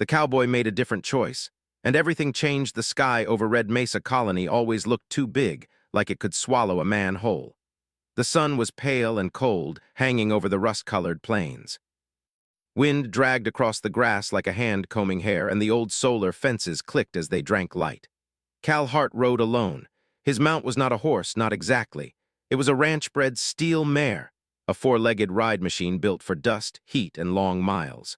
The cowboy made a different choice, and everything changed. The sky over Red Mesa Colony always looked too big, like it could swallow a man whole. The sun was pale and cold, hanging over the rust-colored plains. Wind dragged across the grass like a hand combing hair, and the old solar fences clicked as they drank light. Cal Hart rode alone. His mount was not a horse, not exactly. It was a ranch-bred steel mare, a four-legged ride machine built for dust, heat, and long miles.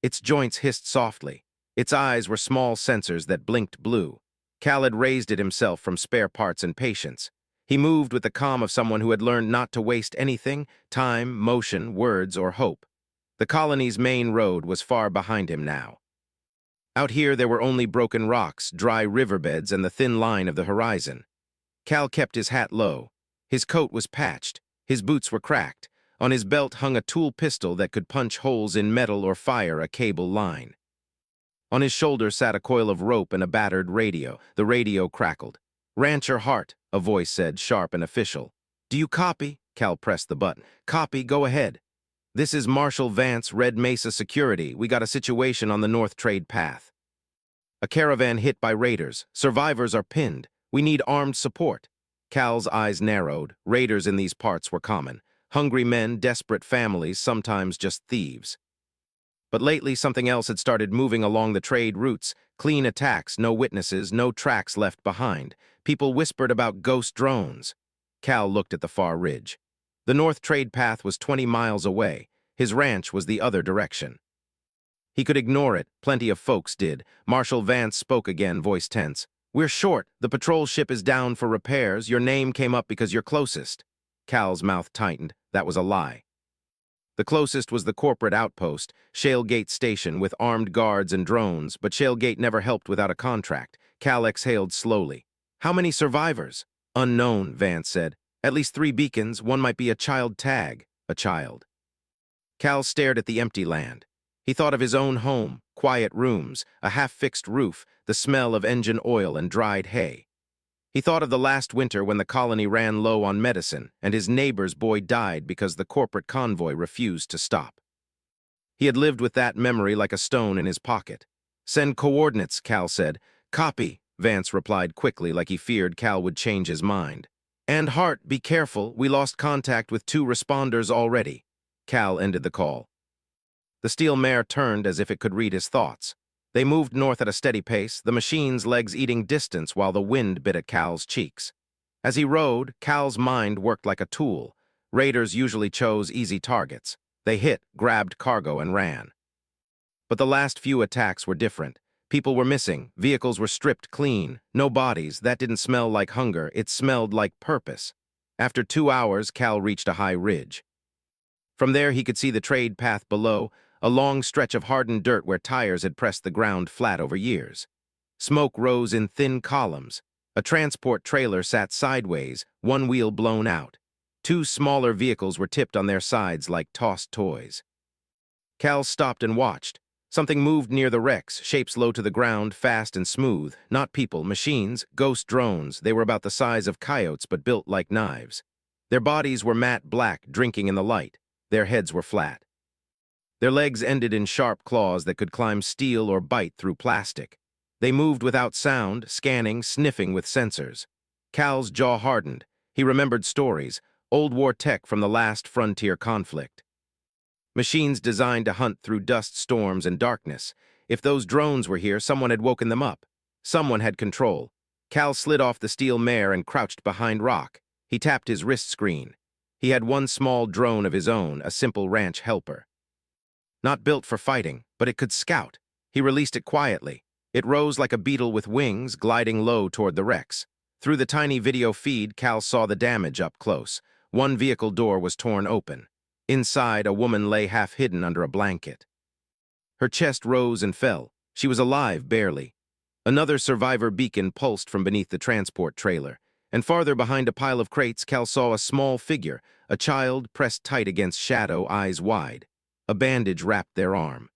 Its joints hissed softly. Its eyes were small sensors that blinked blue. Cal had raised it himself from spare parts and patience. He moved with the calm of someone who had learned not to waste anything, time, motion, words, or hope. The colony's main road was far behind him now. Out here there were only broken rocks, dry riverbeds, and the thin line of the horizon. Cal kept his hat low. His coat was patched. His boots were cracked. On his belt hung a tool pistol that could punch holes in metal or fire a cable line. On his shoulder sat a coil of rope and a battered radio. The radio crackled. "Rancher Hart," a voice said, sharp and official. "Do you copy?" Cal pressed the button. "Copy, go ahead." "This is Marshal Vance, Red Mesa Security. We got a situation on the North Trade Path. A caravan hit by raiders. Survivors are pinned. We need armed support." Cal's eyes narrowed. Raiders in these parts were common. Hungry men, desperate families, sometimes just thieves. But lately something else had started moving along the trade routes. Clean attacks, no witnesses, no tracks left behind. People whispered about ghost drones. Cal looked at the far ridge. The North Trade Path was 20 miles away. His ranch was the other direction. He could ignore it. Plenty of folks did. Marshal Vance spoke again, voice tense. "We're short. The patrol ship is down for repairs. Your name came up because you're closest." Cal's mouth tightened. That was a lie. The closest was the corporate outpost, Shalegate Station, with armed guards and drones, but Shalegate never helped without a contract. Cal exhaled slowly. "How many survivors?" "Unknown," Vance said. "At least 3 beacons. One might be a child tag." A child. Cal stared at the empty land. He thought of his own home, quiet rooms, a half-fixed roof, the smell of engine oil and dried hay. He thought of the last winter when the colony ran low on medicine and his neighbor's boy died because the corporate convoy refused to stop. He had lived with that memory like a stone in his pocket. "Send coordinates," Cal said. "Copy," Vance replied quickly, like he feared Cal would change his mind. "And Hart, be careful. We lost contact with 2 responders already." Cal ended the call. The steel mare turned as if it could read his thoughts. They moved north at a steady pace, the machine's legs eating distance while the wind bit at Cal's cheeks. As he rode, Cal's mind worked like a tool. Raiders usually chose easy targets. They hit, grabbed cargo, and ran. But the last few attacks were different. People were missing, vehicles were stripped clean, no bodies. That didn't smell like hunger, it smelled like purpose. After 2 hours, Cal reached a high ridge. From there he could see the trade path below, a long stretch of hardened dirt where tires had pressed the ground flat over years. Smoke rose in thin columns. A transport trailer sat sideways, one wheel blown out. 2 smaller vehicles were tipped on their sides like tossed toys. Cal stopped and watched. Something moved near the wrecks, shapes low to the ground, fast and smooth. Not people, machines, ghost drones. They were about the size of coyotes but built like knives. Their bodies were matte black, drinking in the light. Their heads were flat. Their legs ended in sharp claws that could climb steel or bite through plastic. They moved without sound, scanning, sniffing with sensors. Cal's jaw hardened. He remembered stories, old war tech from the last frontier conflict. Machines designed to hunt through dust storms and darkness. If those drones were here, someone had woken them up. Someone had control. Cal slid off the steel mare and crouched behind rock. He tapped his wrist screen. He had one small drone of his own, a simple ranch helper. Not built for fighting, but it could scout. He released it quietly. It rose like a beetle with wings, gliding low toward the wrecks. Through the tiny video feed, Cal saw the damage up close. One vehicle door was torn open. Inside, a woman lay half-hidden under a blanket. Her chest rose and fell. She was alive, barely. Another survivor beacon pulsed from beneath the transport trailer. And farther behind a pile of crates, Cal saw a small figure, a child pressed tight against shadow, eyes wide. A bandage wrapped their arm.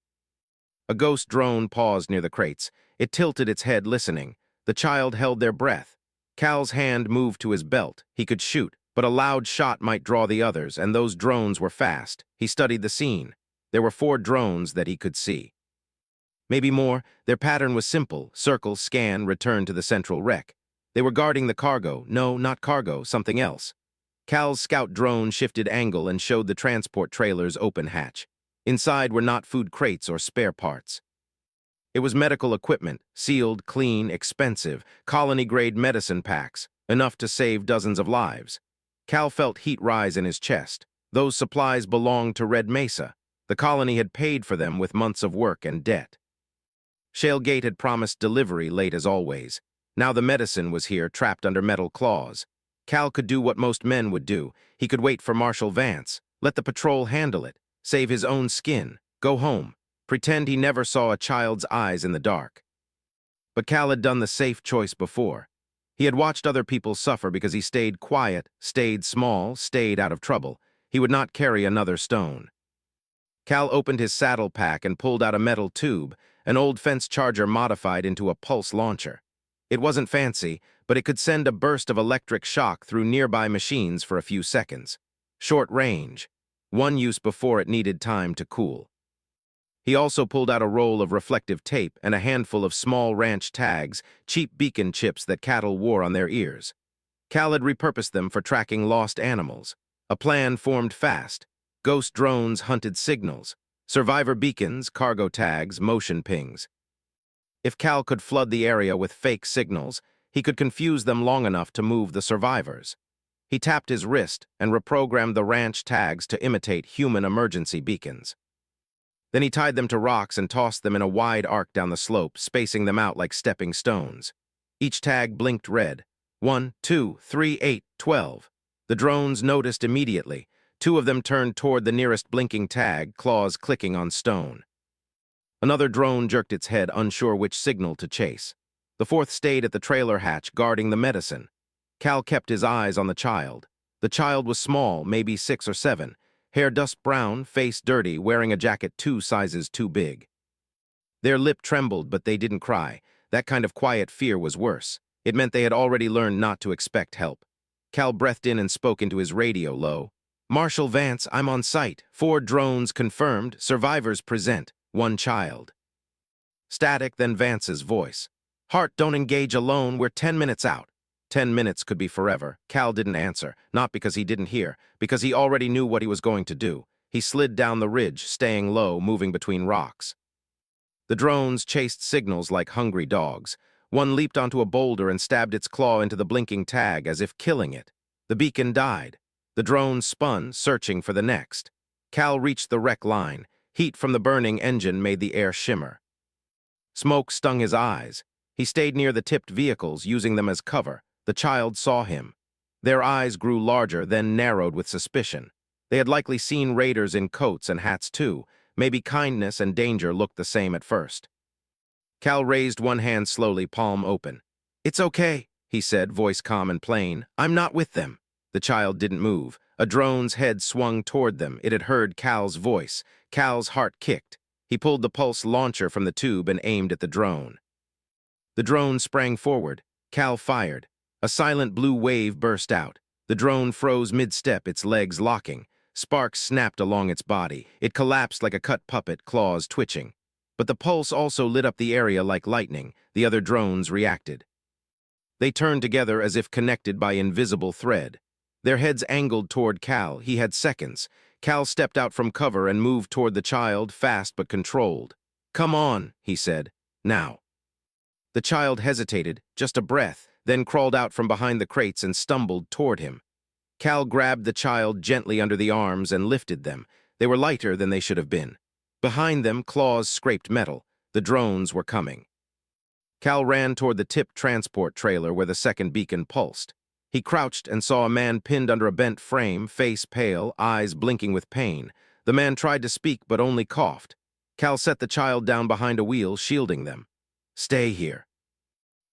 A ghost drone paused near the crates. It tilted its head, listening. The child held their breath. Cal's hand moved to his belt. He could shoot, but a loud shot might draw the others, and those drones were fast. He studied the scene. There were 4 drones that he could see. Maybe more. Their pattern was simple: circle, scan, return to the central wreck. They were guarding the cargo. No, not cargo, something else. Cal's scout drone shifted angle and showed the transport trailer's open hatch. Inside were not food crates or spare parts. It was medical equipment, sealed, clean, expensive, colony-grade medicine packs, enough to save dozens of lives. Cal felt heat rise in his chest. Those supplies belonged to Red Mesa. The colony had paid for them with months of work and debt. Shale Gate had promised delivery late as always. Now the medicine was here, trapped under metal claws. Cal could do what most men would do. He could wait for Marshal Vance, let the patrol handle it, save his own skin, go home, pretend he never saw a child's eyes in the dark. But Cal had done the safe choice before. He had watched other people suffer because he stayed quiet, stayed small, stayed out of trouble. He would not carry another stone. Cal opened his saddle pack and pulled out a metal tube, an old fence charger modified into a pulse launcher. It wasn't fancy, but it could send a burst of electric shock through nearby machines for a few seconds. Short range. One use before it needed time to cool. He also pulled out a roll of reflective tape and a handful of small ranch tags, cheap beacon chips that cattle wore on their ears. Cal had repurposed them for tracking lost animals. A plan formed fast. Ghost drones hunted signals. Survivor beacons, cargo tags, motion pings. If Cal could flood the area with fake signals, he could confuse them long enough to move the survivors. He tapped his wrist and reprogrammed the ranch tags to imitate human emergency beacons. Then he tied them to rocks and tossed them in a wide arc down the slope, spacing them out like stepping stones. Each tag blinked red. 1, 2, 3, 8, 12. The drones noticed immediately. 2 of them turned toward the nearest blinking tag, claws clicking on stone. Another drone jerked its head, unsure which signal to chase. The 4th stayed at the trailer hatch, guarding the medicine. Cal kept his eyes on the child. The child was small, maybe 6 or 7, hair dust brown, face dirty, wearing a jacket 2 sizes too big. Their lip trembled, but they didn't cry. That kind of quiet fear was worse. It meant they had already learned not to expect help. Cal breathed in and spoke into his radio low. "Marshal Vance, I'm on site. 4 drones confirmed. Survivors present. 1 child." Static, then Vance's voice. "Hart, don't engage alone. We're 10 minutes out." 10 minutes could be forever. Cal didn't answer, not because he didn't hear, because he already knew what he was going to do. He slid down the ridge, staying low, moving between rocks. The drones chased signals like hungry dogs. One leaped onto a boulder and stabbed its claw into the blinking tag as if killing it. The beacon died. The drone spun, searching for the next. Cal reached the wreck line. Heat from the burning engine made the air shimmer. Smoke stung his eyes. He stayed near the tipped vehicles, using them as cover. The child saw him. Their eyes grew larger, then narrowed with suspicion. They had likely seen raiders in coats and hats too. Maybe kindness and danger looked the same at first. Cal raised one hand slowly, palm open. "It's okay," he said, voice calm and plain. "I'm not with them." The child didn't move. A drone's head swung toward them. It had heard Cal's voice. Cal's heart kicked. He pulled the pulse launcher from the tube and aimed at the drone. The drone sprang forward. Cal fired. A silent blue wave burst out. The drone froze mid-step, its legs locking. Sparks snapped along its body. It collapsed like a cut puppet, claws twitching. But the pulse also lit up the area like lightning. The other drones reacted. They turned together as if connected by invisible thread. Their heads angled toward Cal. He had seconds. Cal stepped out from cover and moved toward the child, fast but controlled. "Come on," he said. "Now." The child hesitated, just a breath, then crawled out from behind the crates and stumbled toward him. Cal grabbed the child gently under the arms and lifted them. They were lighter than they should have been. Behind them, claws scraped metal. The drones were coming. Cal ran toward the tipped transport trailer where the second beacon pulsed. He crouched and saw a man pinned under a bent frame, face pale, eyes blinking with pain. The man tried to speak but only coughed. Cal set the child down behind a wheel, shielding them. "Stay here."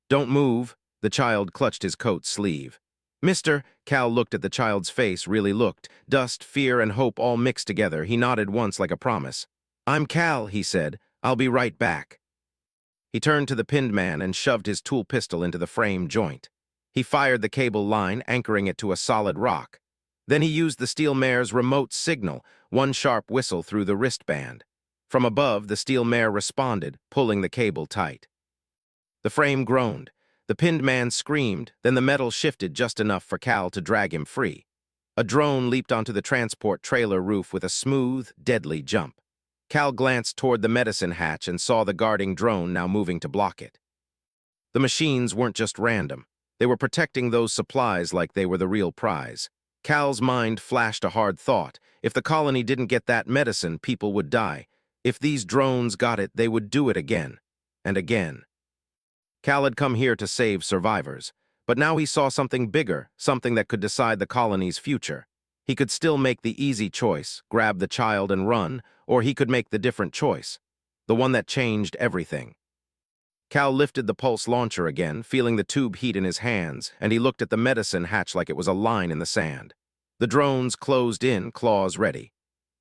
"Don't move." The child clutched his coat sleeve. "Mister," Cal looked at the child's face, really looked. Dust, fear, and hope all mixed together. He nodded once like a promise. "I'm Cal," he said. "I'll be right back." He turned to the pinned man and shoved his tool pistol into the frame joint. He fired the cable line, anchoring it to a solid rock. Then he used the steel mare's remote signal, one sharp whistle through the wristband. From above, the steel mare responded, pulling the cable tight. The frame groaned. The pinned man screamed, then the metal shifted just enough for Cal to drag him free. A drone leaped onto the transport trailer roof with a smooth, deadly jump. Cal glanced toward the medicine hatch and saw the guarding drone now moving to block it. The machines weren't just random. They were protecting those supplies like they were the real prize. Cal's mind flashed a hard thought. If the colony didn't get that medicine, people would die. If these drones got it, they would do it again and again. Cal had come here to save survivors, but now he saw something bigger, something that could decide the colony's future. He could still make the easy choice, grab the child and run, or he could make the different choice, the one that changed everything. Cal lifted the pulse launcher again, feeling the tube heat in his hands, and he looked at the medicine hatch like it was a line in the sand. The drones closed in, claws ready.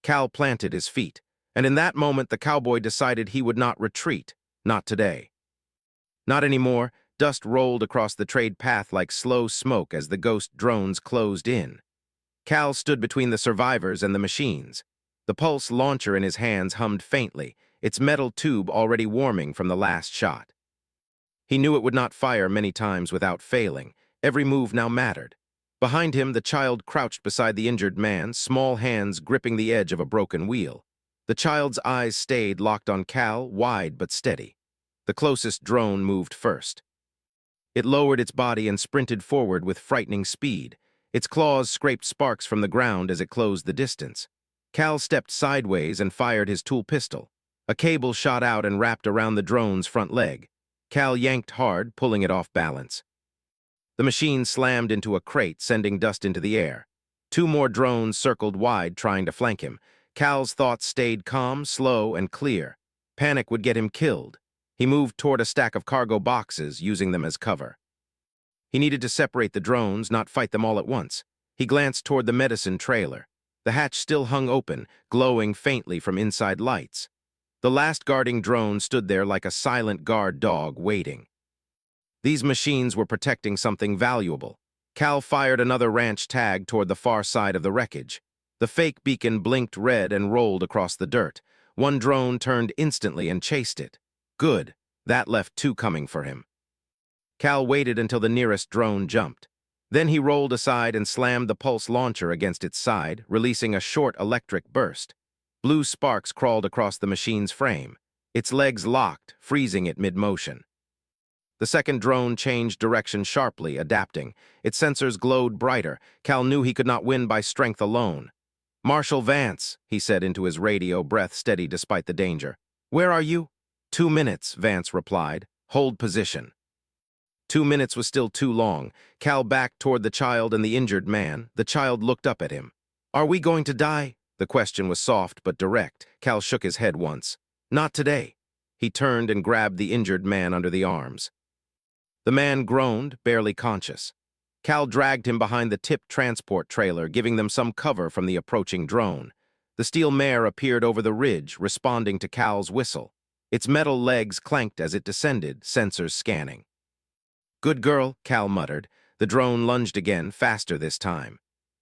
Cal planted his feet, and in that moment the cowboy decided he would not retreat, not today. Not anymore. Dust rolled across the trade path like slow smoke as the ghost drones closed in. Cal stood between the survivors and the machines. The pulse launcher in his hands hummed faintly, its metal tube already warming from the last shot. He knew it would not fire many times without failing. Every move now mattered. Behind him, the child crouched beside the injured man, small hands gripping the edge of a broken wheel. The child's eyes stayed locked on Cal, wide but steady. The closest drone moved first. It lowered its body and sprinted forward with frightening speed. Its claws scraped sparks from the ground as it closed the distance. Cal stepped sideways and fired his tool pistol. A cable shot out and wrapped around the drone's front leg. Cal yanked hard, pulling it off balance. The machine slammed into a crate, sending dust into the air. Two more drones circled wide, trying to flank him. Cal's thoughts stayed calm, slow, and clear. Panic would get him killed. He moved toward a stack of cargo boxes, using them as cover. He needed to separate the drones, not fight them all at once. He glanced toward the medicine trailer. The hatch still hung open, glowing faintly from inside lights. The last guarding drone stood there like a silent guard dog, waiting. These machines were protecting something valuable. Cal fired another ranch tag toward the far side of the wreckage. The fake beacon blinked red and rolled across the dirt. One drone turned instantly and chased it. Good. That left two coming for him. Cal waited until the nearest drone jumped. Then he rolled aside and slammed the pulse launcher against its side, releasing a short electric burst. Blue sparks crawled across the machine's frame. Its legs locked, freezing it mid-motion. The second drone changed direction sharply, adapting. Its sensors glowed brighter. Cal knew he could not win by strength alone. "Marshal Vance," he said into his radio, breath steady despite the danger. "Where are you?" 2 minutes, Vance replied. "Hold position." 2 minutes was still too long. Cal backed toward the child and the injured man. The child looked up at him. "Are we going to die?" The question was soft but direct. Cal shook his head once. "Not today." He turned and grabbed the injured man under the arms. The man groaned, barely conscious. Cal dragged him behind the tipped transport trailer, giving them some cover from the approaching drone. The steel mare appeared over the ridge, responding to Cal's whistle. Its metal legs clanked as it descended, sensors scanning. "Good girl," Cal muttered. The drone lunged again, faster this time.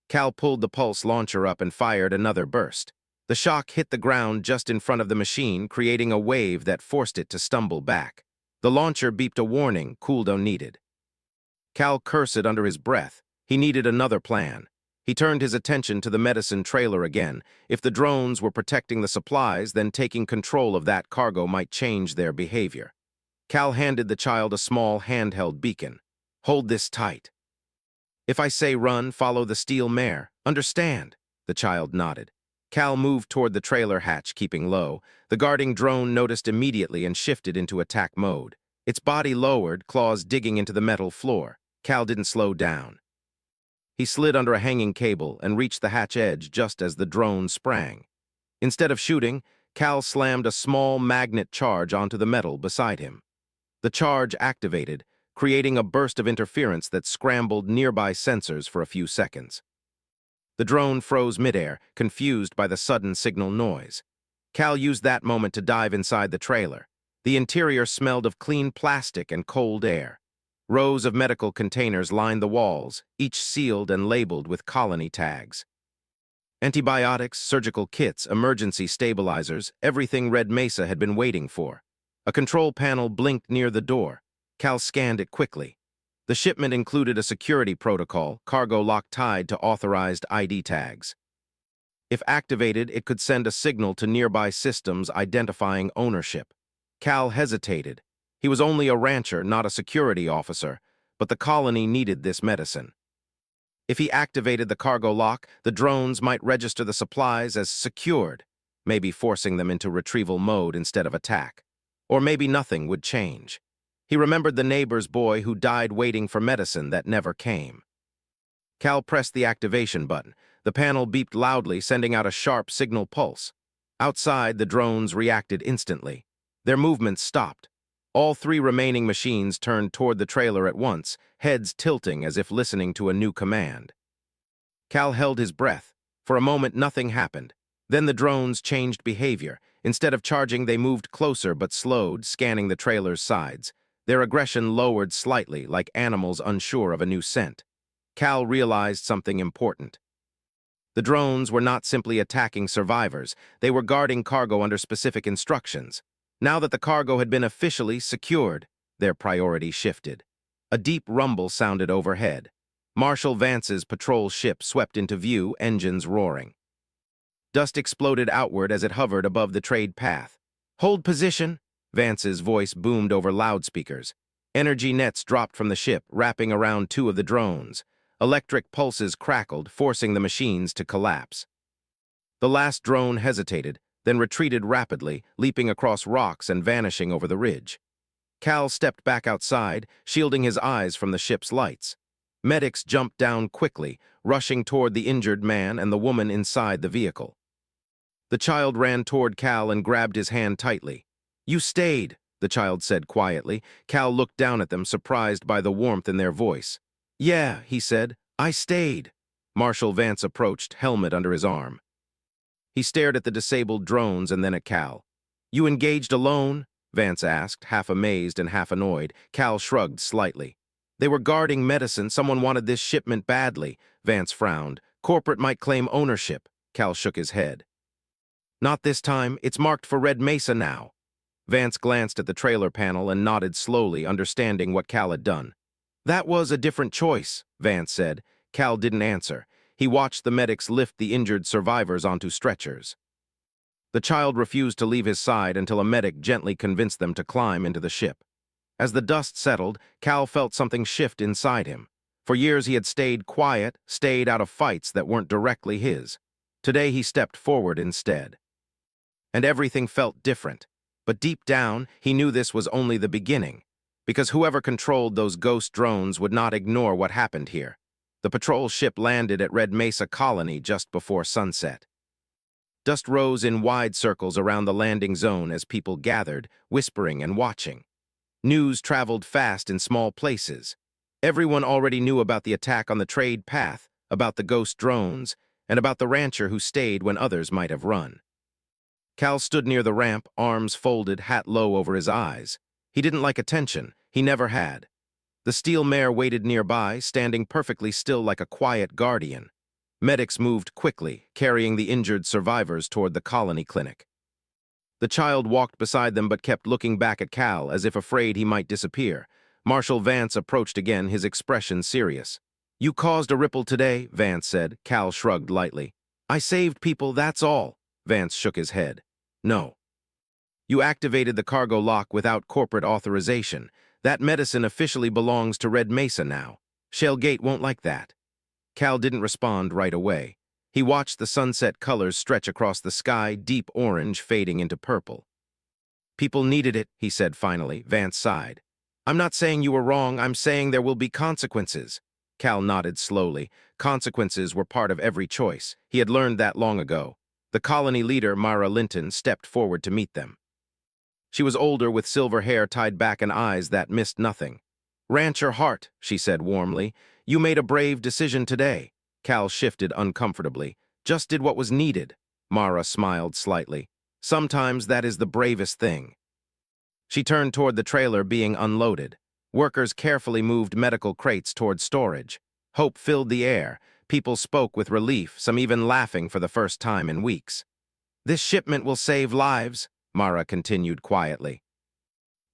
Cal pulled the pulse launcher up and fired another burst. The shock hit the ground just in front of the machine, creating a wave that forced it to stumble back. The launcher beeped a warning, cooldown needed. Cal cursed under his breath. He needed another plan. He turned his attention to the medicine trailer again. If the drones were protecting the supplies, then taking control of that cargo might change their behavior. Cal handed the child a small handheld beacon. "Hold this tight. If I say run, follow the steel mare. Understand?" The child nodded. Cal moved toward the trailer hatch, keeping low. The guarding drone noticed immediately and shifted into attack mode. Its body lowered, claws digging into the metal floor. Cal didn't slow down. He slid under a hanging cable and reached the hatch edge just as the drone sprang. Instead of shooting, Cal slammed a small magnet charge onto the metal beside him. The charge activated, creating a burst of interference that scrambled nearby sensors for a few seconds. The drone froze midair, confused by the sudden signal noise. Cal used that moment to dive inside the trailer. The interior smelled of clean plastic and cold air. Rows of medical containers lined the walls, each sealed and labeled with colony tags. Antibiotics, surgical kits, emergency stabilizers, everything Red Mesa had been waiting for. A control panel blinked near the door. Cal scanned it quickly. The shipment included a security protocol, cargo lock tied to authorized ID tags. If activated, it could send a signal to nearby systems identifying ownership. Cal hesitated. He was only a rancher, not a security officer, but the colony needed this medicine. If he activated the cargo lock, the drones might register the supplies as secured, maybe forcing them into retrieval mode instead of attack. Or maybe nothing would change. He remembered the neighbor's boy who died waiting for medicine that never came. Cal pressed the activation button. The panel beeped loudly, sending out a sharp signal pulse. Outside, the drones reacted instantly. Their movements stopped. All three remaining machines turned toward the trailer at once, heads tilting as if listening to a new command. Cal held his breath. For a moment, nothing happened. Then the drones changed behavior. Instead of charging, they moved closer but slowed, scanning the trailer's sides. Their aggression lowered slightly, like animals unsure of a new scent. Cal realized something important. The drones were not simply attacking survivors. They were guarding cargo under specific instructions. Now that the cargo had been officially secured, their priority shifted. A deep rumble sounded overhead. Marshal Vance's patrol ship swept into view, engines roaring. Dust exploded outward as it hovered above the trade path. "Hold position!" Vance's voice boomed over loudspeakers. Energy nets dropped from the ship, wrapping around two of the drones. Electric pulses crackled, forcing the machines to collapse. The last drone hesitated, then retreated rapidly, leaping across rocks and vanishing over the ridge. Cal stepped back outside, shielding his eyes from the ship's lights. Medics jumped down quickly, rushing toward the injured man and the woman inside the vehicle. The child ran toward Cal and grabbed his hand tightly. "You stayed," the child said quietly. Cal looked down at them, surprised by the warmth in their voice. "Yeah," he said, "I stayed." Marshal Vance approached, helmet under his arm. He stared at the disabled drones and then at Cal. "You engaged alone?" Vance asked, half amazed and half annoyed. Cal shrugged slightly. "They were guarding medicine. Someone wanted this shipment badly." Vance frowned. "Corporate might claim ownership." Cal shook his head. "Not this time. It's marked for Red Mesa now." Vance glanced at the trailer panel and nodded slowly, understanding what Cal had done. "That was a different choice," Vance said. Cal didn't answer. He watched the medics lift the injured survivors onto stretchers. The child refused to leave his side until a medic gently convinced them to climb into the ship. As the dust settled, Cal felt something shift inside him. For years he had stayed quiet, stayed out of fights that weren't directly his. Today he stepped forward instead. And everything felt different. But deep down, he knew this was only the beginning. Because whoever controlled those ghost drones would not ignore what happened here. The patrol ship landed at Red Mesa Colony just before sunset. Dust rose in wide circles around the landing zone as people gathered, whispering and watching. News traveled fast in small places. Everyone already knew about the attack on the trade path, about the ghost drones, and about the rancher who stayed when others might have run. Cal stood near the ramp, arms folded, hat low over his eyes. He didn't like attention. He never had. The steel mare waited nearby, standing perfectly still like a quiet guardian. Medics moved quickly, carrying the injured survivors toward the colony clinic. The child walked beside them but kept looking back at Cal as if afraid he might disappear. Marshal Vance approached again, his expression serious. "You caused a ripple today," Vance said. Cal shrugged lightly. "I saved people, that's all." Vance shook his head. "No. You activated the cargo lock without corporate authorization. That medicine officially belongs to Red Mesa now. Shell Gate won't like that." Cal didn't respond right away. He watched the sunset colors stretch across the sky, deep orange fading into purple. "People needed it," he said finally. Vance sighed. "I'm not saying you were wrong. I'm saying there will be consequences." Cal nodded slowly. Consequences were part of every choice. He had learned that long ago. The colony leader, Mara Linton, stepped forward to meet them. She was older, with silver hair tied back and eyes that missed nothing. "Rancher Hart," she said warmly, "you made a brave decision today." Cal shifted uncomfortably. "Just did what was needed." Mara smiled slightly. "Sometimes that is the bravest thing." She turned toward the trailer being unloaded. Workers carefully moved medical crates toward storage. Hope filled the air. People spoke with relief, some even laughing for the first time in weeks. "This shipment will save lives," Mara continued quietly.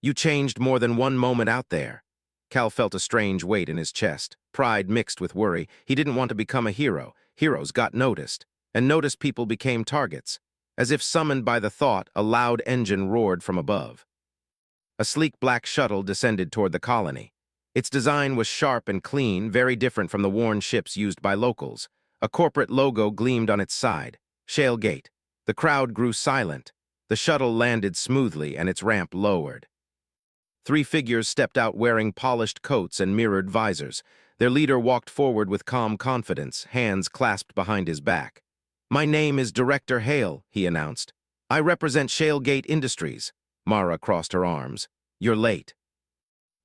"You changed more than one moment out there." Cal felt a strange weight in his chest, pride mixed with worry. He didn't want to become a hero. Heroes got noticed, and noticed people became targets. As if summoned by the thought, a loud engine roared from above. A sleek black shuttle descended toward the colony. Its design was sharp and clean, very different from the worn ships used by locals. A corporate logo gleamed on its side, Shale Gate. The crowd grew silent. The shuttle landed smoothly and its ramp lowered. Three figures stepped out wearing polished coats and mirrored visors. Their leader walked forward with calm confidence, hands clasped behind his back. "My name is Director Hale," he announced. "I represent Shale Gate Industries." Mara crossed her arms. "You're late."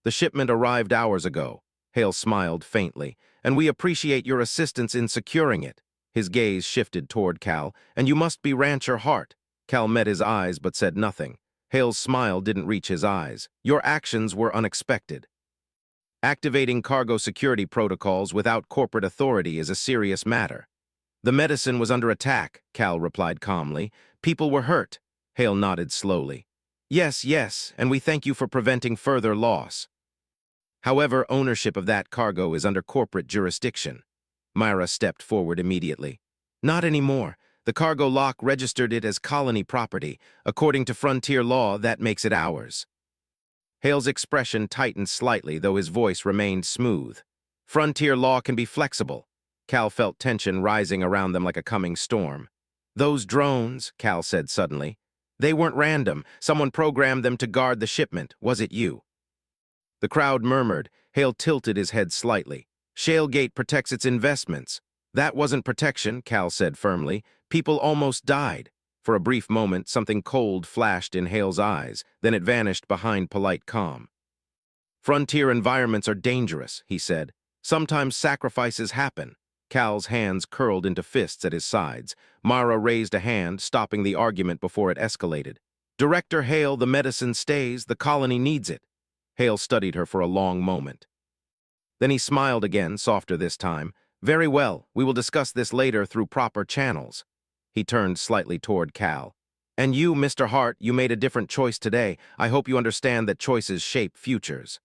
"The shipment arrived hours ago." Hale smiled faintly. "And we appreciate your assistance in securing it." His gaze shifted toward Cal. "And you must be Rancher Hart." Cal met his eyes but said nothing. Hale's smile didn't reach his eyes. "Your actions were unexpected. Activating cargo security protocols without corporate authority is a serious matter." "The medicine was under attack," Cal replied calmly. "People were hurt." Hale nodded slowly. "Yes, yes, and we thank you for preventing further loss. However, ownership of that cargo is under corporate jurisdiction." Myra stepped forward immediately. "Not anymore. The cargo lock registered it as colony property. According to frontier law, that makes it ours." Hale's expression tightened slightly, though his voice remained smooth. "Frontier law can be flexible." Cal felt tension rising around them like a coming storm. "Those drones," Cal said suddenly, "they weren't random. Someone programmed them to guard the shipment. Was it you?" The crowd murmured. Hale tilted his head slightly. "Shale Gate protects its investments." "That wasn't protection," Cal said firmly. "People almost died." For a brief moment, something cold flashed in Hale's eyes, then it vanished behind polite calm. "Frontier environments are dangerous," he said. "Sometimes sacrifices happen." Cal's hands curled into fists at his sides. Mara raised a hand, stopping the argument before it escalated. "Director Hale, the medicine stays. The colony needs it." Hale studied her for a long moment. Then he smiled again, softer this time. "Very well, we will discuss this later through proper channels." He turned slightly toward Cal. "And you, Mr. Hart, you made a different choice today. I hope you understand that choices shape futures."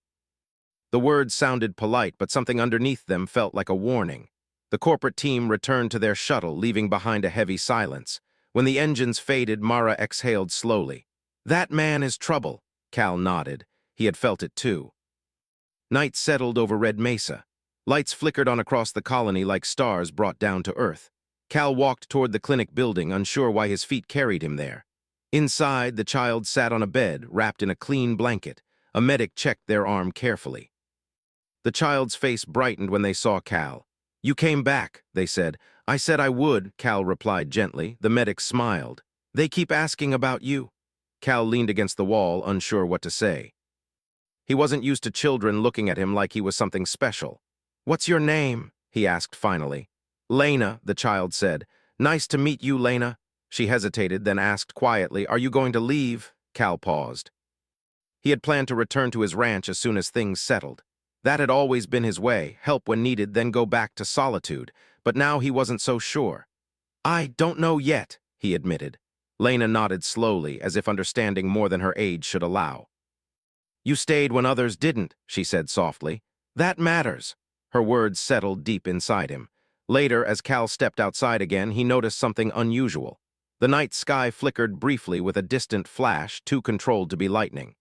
The words sounded polite, but something underneath them felt like a warning. The corporate team returned to their shuttle, leaving behind a heavy silence. When the engines faded, Mara exhaled slowly. "That man is trouble." Cal nodded. He had felt it too. Night settled over Red Mesa. Lights flickered on across the colony like stars brought down to Earth. Cal walked toward the clinic building, unsure why his feet carried him there. Inside, the child sat on a bed, wrapped in a clean blanket. A medic checked their arm carefully. The child's face brightened when they saw Cal. "You came back," they said. "I said I would," Cal replied gently. The medic smiled. "They keep asking about you." Cal leaned against the wall, unsure what to say. He wasn't used to children looking at him like he was something special. "What's your name?" he asked finally. "Lena," the child said. "Nice to meet you, Lena." She hesitated, then asked quietly, "Are you going to leave?" Cal paused. He had planned to return to his ranch as soon as things settled. That had always been his way, help when needed, then go back to solitude. But now he wasn't so sure. "I don't know yet," he admitted. Lena nodded slowly, as if understanding more than her age should allow. "You stayed when others didn't," she said softly. "That matters." Her words settled deep inside him. Later, as Cal stepped outside again, he noticed something unusual. The night sky flickered briefly with a distant flash, too controlled to be lightning.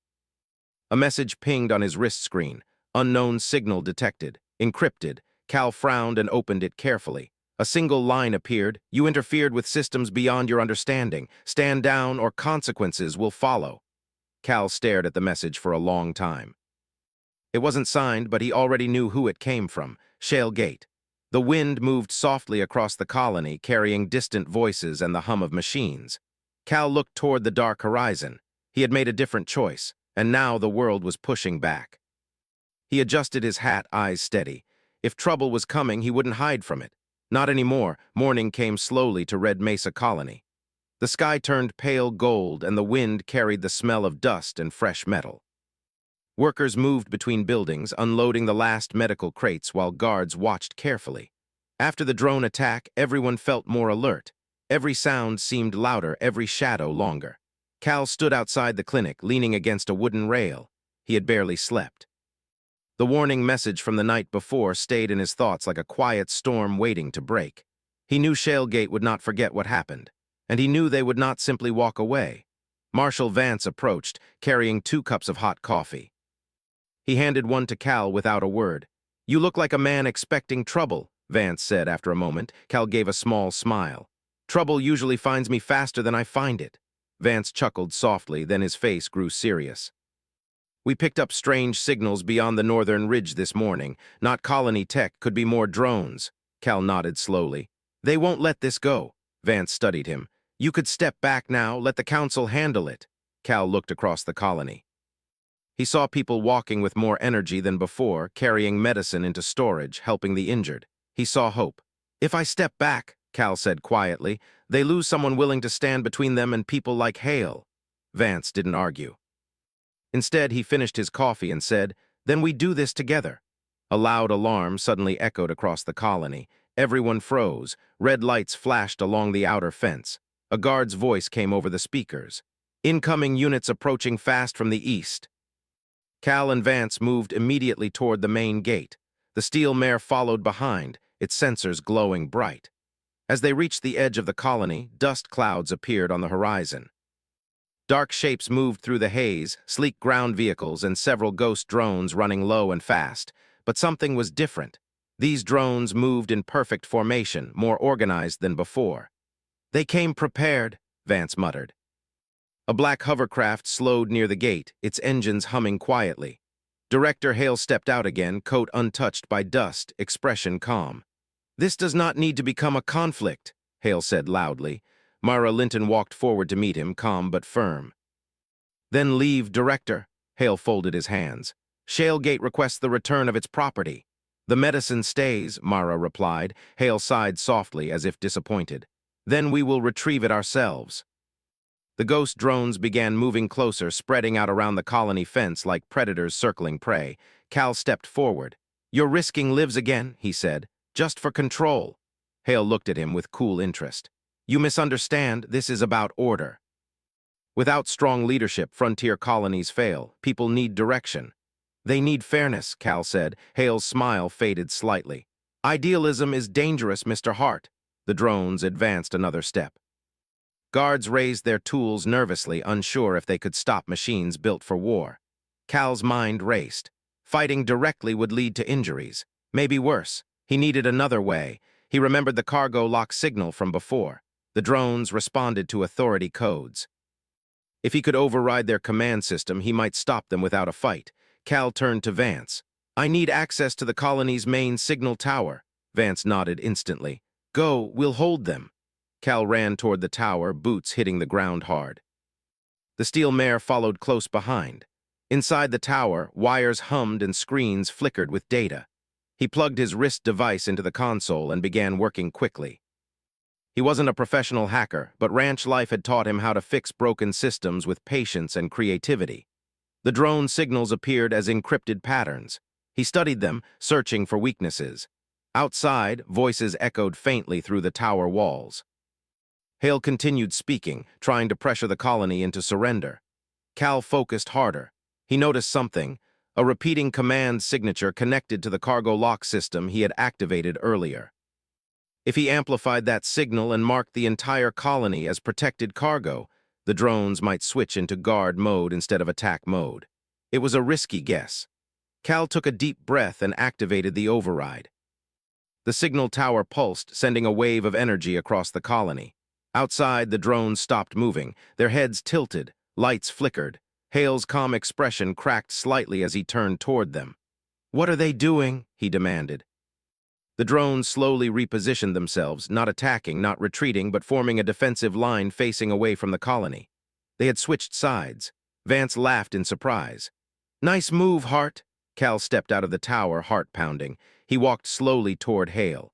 A message pinged on his wrist screen. "Unknown signal detected. Encrypted." Cal frowned and opened it carefully. A single line appeared. "You interfered with systems beyond your understanding. Stand down or consequences will follow." Cal stared at the message for a long time. It wasn't signed, but he already knew who it came from. Shale Gate. The wind moved softly across the colony, carrying distant voices and the hum of machines. Cal looked toward the dark horizon. He had made a different choice, and now the world was pushing back. He adjusted his hat, eyes steady. If trouble was coming, he wouldn't hide from it. Not anymore. Morning came slowly to Red Mesa Colony. The sky turned pale gold, and the wind carried the smell of dust and fresh metal. Workers moved between buildings, unloading the last medical crates while guards watched carefully. After the drone attack, everyone felt more alert. Every sound seemed louder, every shadow longer. Cal stood outside the clinic, leaning against a wooden rail. He had barely slept. The warning message from the night before stayed in his thoughts like a quiet storm waiting to break. He knew Shalegate would not forget what happened, and he knew they would not simply walk away. Marshal Vance approached, carrying 2 cups of hot coffee. He handed one to Cal without a word. "You look like a man expecting trouble," Vance said after a moment. Cal gave a small smile. "Trouble usually finds me faster than I find it." Vance chuckled softly, then his face grew serious. "We picked up strange signals beyond the northern ridge this morning. Not colony tech, could be more drones." Cal nodded slowly. "They won't let this go." Vance studied him. "You could step back now, let the council handle it." Cal looked across the colony. He saw people walking with more energy than before, carrying medicine into storage, helping the injured. He saw hope. "If I step back," Cal said quietly, "they lose someone willing to stand between them and people like Hale." Vance didn't argue. Instead, he finished his coffee and said, "Then we do this together." A loud alarm suddenly echoed across the colony. Everyone froze. Red lights flashed along the outer fence. A guard's voice came over the speakers. "Incoming units approaching fast from the east." Cal and Vance moved immediately toward the main gate. The steel mare followed behind, its sensors glowing bright. As they reached the edge of the colony, dust clouds appeared on the horizon. Dark shapes moved through the haze, sleek ground vehicles and several ghost drones running low and fast. But something was different. These drones moved in perfect formation, more organized than before. "They came prepared," Vance muttered. A black hovercraft slowed near the gate, its engines humming quietly. Director Hale stepped out again, coat untouched by dust, expression calm. "This does not need to become a conflict," Hale said loudly. Mara Linton walked forward to meet him, calm but firm. "Then leave, Director." Hale folded his hands. "Shalegate requests the return of its property." "The medicine stays," Mara replied. Hale sighed softly, as if disappointed. "Then we will retrieve it ourselves." The ghost drones began moving closer, spreading out around the colony fence like predators circling prey. Cal stepped forward. "You're risking lives again," he said, "just for control." Hale looked at him with cool interest. "You misunderstand, this is about order." Without strong leadership, frontier colonies fail. People need direction. "They need fairness," Cal said. Hale's smile faded slightly. "Idealism is dangerous, Mr. Hart." The drones advanced another step. Guards raised their tools nervously, unsure if they could stop machines built for war. Cal's mind raced. Fighting directly would lead to injuries. Maybe worse. He needed another way. He remembered the cargo lock signal from before. The drones responded to authority codes. If he could override their command system, he might stop them without a fight. Cal turned to Vance. "I need access to the colony's main signal tower." Vance nodded instantly. "Go, we'll hold them." Cal ran toward the tower, boots hitting the ground hard. The steel mare followed close behind. Inside the tower, wires hummed and screens flickered with data. He plugged his wrist device into the console and began working quickly. He wasn't a professional hacker, but ranch life had taught him how to fix broken systems with patience and creativity. The drone signals appeared as encrypted patterns. He studied them, searching for weaknesses. Outside, voices echoed faintly through the tower walls. Hale continued speaking, trying to pressure the colony into surrender. Cal focused harder. He noticed something, a repeating command signature connected to the cargo lock system he had activated earlier. If he amplified that signal and marked the entire colony as protected cargo, the drones might switch into guard mode instead of attack mode. It was a risky guess. Cal took a deep breath and activated the override. The signal tower pulsed, sending a wave of energy across the colony. Outside, the drones stopped moving, their heads tilted, lights flickered. Hale's calm expression cracked slightly as he turned toward them. "What are they doing?" he demanded. The drones slowly repositioned themselves, not attacking, not retreating, but forming a defensive line facing away from the colony. They had switched sides. Vance laughed in surprise. "Nice move, Hart." Cal stepped out of the tower, heart pounding. He walked slowly toward Hale.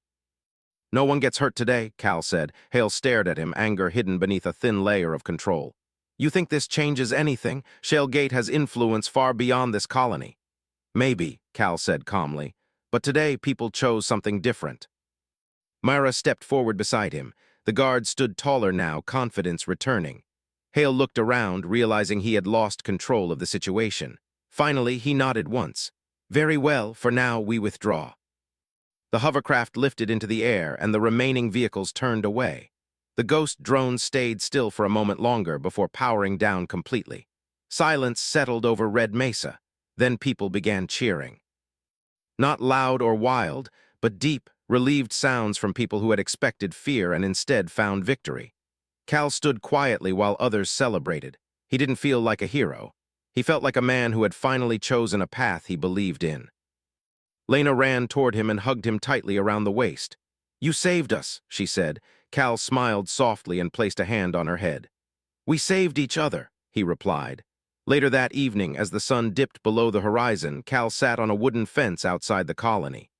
"No one gets hurt today," Cal said. Hale stared at him, anger hidden beneath a thin layer of control. "You think this changes anything? Shalegate has influence far beyond this colony." "Maybe," Cal said calmly. "But today people chose something different." Myra stepped forward beside him. The guard stood taller now, confidence returning. Hale looked around, realizing he had lost control of the situation. Finally, he nodded once. "Very well, for now we withdraw." The hovercraft lifted into the air, and the remaining vehicles turned away. The ghost drone stayed still for a moment longer before powering down completely. Silence settled over Red Mesa. Then people began cheering. Not loud or wild, but deep, relieved sounds from people who had expected fear and instead found victory. Cal stood quietly while others celebrated. He didn't feel like a hero. He felt like a man who had finally chosen a path he believed in. Lena ran toward him and hugged him tightly around the waist. "You saved us," she said. Cal smiled softly and placed a hand on her head. "We saved each other," he replied. Later that evening, as the sun dipped below the horizon, Cal sat on a wooden fence outside the colony.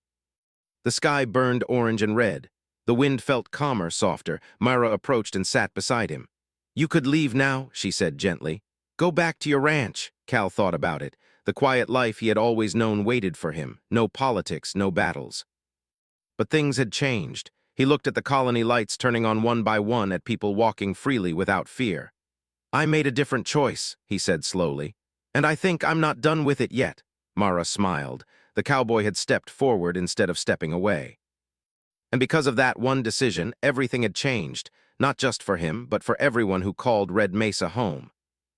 The sky burned orange and red. The wind felt calmer, softer. Myra approached and sat beside him. "You could leave now," she said gently. "Go back to your ranch." Cal thought about it. The quiet life he had always known waited for him. No politics, no battles. But things had changed. He looked at the colony lights turning on one by one, at people walking freely without fear. "I made a different choice," he said slowly. "And I think I'm not done with it yet." Mara smiled. The cowboy had stepped forward instead of stepping away. And because of that one decision, everything had changed, not just for him, but for everyone who called Red Mesa home.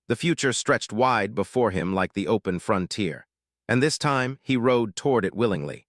The future stretched wide before him like the open frontier. And this time, he rode toward it willingly.